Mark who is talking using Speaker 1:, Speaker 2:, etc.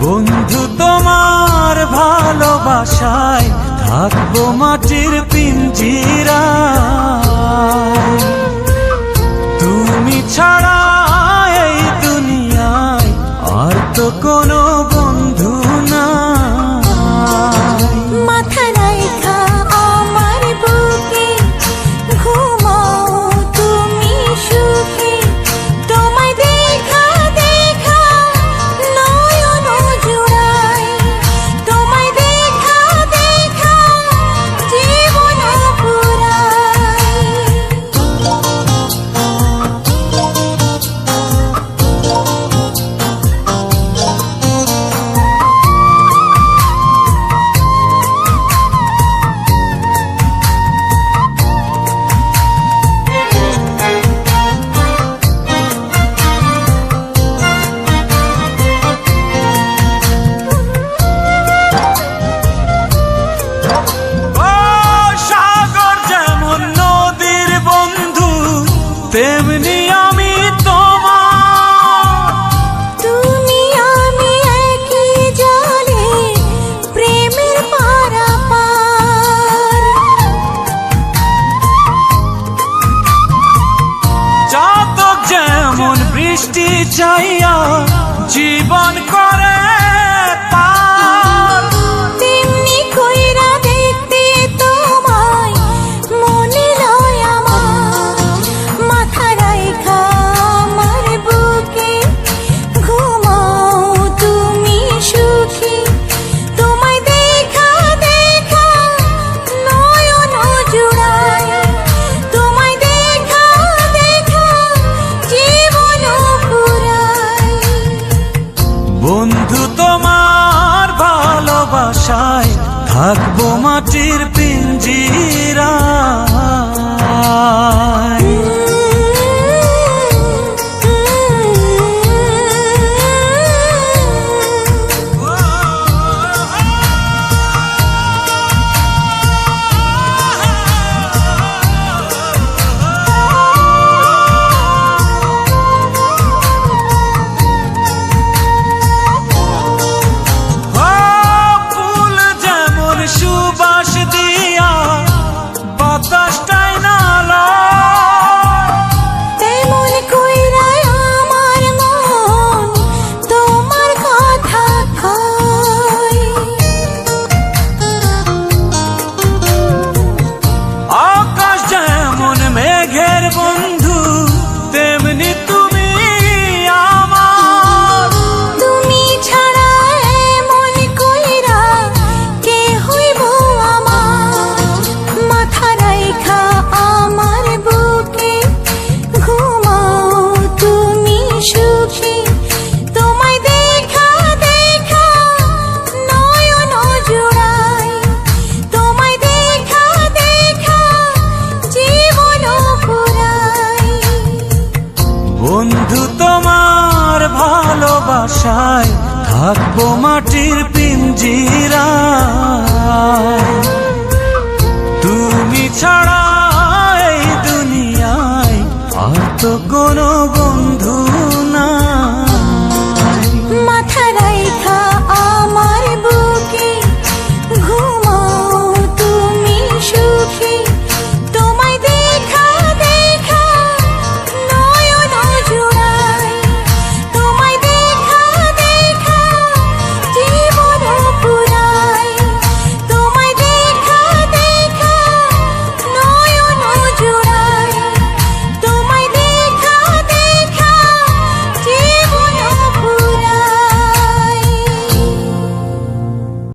Speaker 1: বন্ধু তোমার ভালোবাসায় থাকবো মাটির পিঞ্জিরায়। তুমি ছাড়া এই দুনিয়ায় আর তো কোনো বন্ধু নাই।
Speaker 2: মাথা রাইখা আমার বুকে ঘুমাও তুমি সুখে, তোমায় দেখা দেখা নয়ন জুড়াই, তোমায় দেখা দেখা জীবন পুরাই।
Speaker 1: তেমনি আমি তোমার,
Speaker 2: তুমি আমি একই জলে প্রেমের পারাপার।
Speaker 1: চাতক যেমন বৃষ্টি চাইয়া জীবন করে পার,
Speaker 2: তেমনি কইরা দেখতে তোমায় মনে লয় আমার। মাথা রাইখা আমার বুকে ঘুমাও তুমি সুখী, তোমায় দেখা দেখা নয়ন জুড়াই, তোমায় দেখা দেখা জীবন পুরাই।
Speaker 1: বন্ধু তোমার ভালোবাসায় থাকবো মাটির পিঞ্জিরায়। সুবাস দিয়া বাতাসটাই নালা,
Speaker 2: তেমন কইরা আমার মন তোমার কথা কয়।
Speaker 1: আকাশ যেমন মেঘের বন্ধু তেমনি তুমি আমার।
Speaker 2: তুমি ছাড়া এমন কইরা কে হইব আমার। মাথা রাইখা আমার বুকে ঘুমাও তুমি সুখী, তোমায় দেখা দেখা নয়ন জুড়াই, তোমায় দেখা দেখা জীবন পুরাই।
Speaker 1: বন্ধু তোমার ভালোবাসায় থাকবো মাটির পিঞ্জিরায়। তুমি ছাড়া এই দুনিয়ায় আর তো কোনো বন্ধু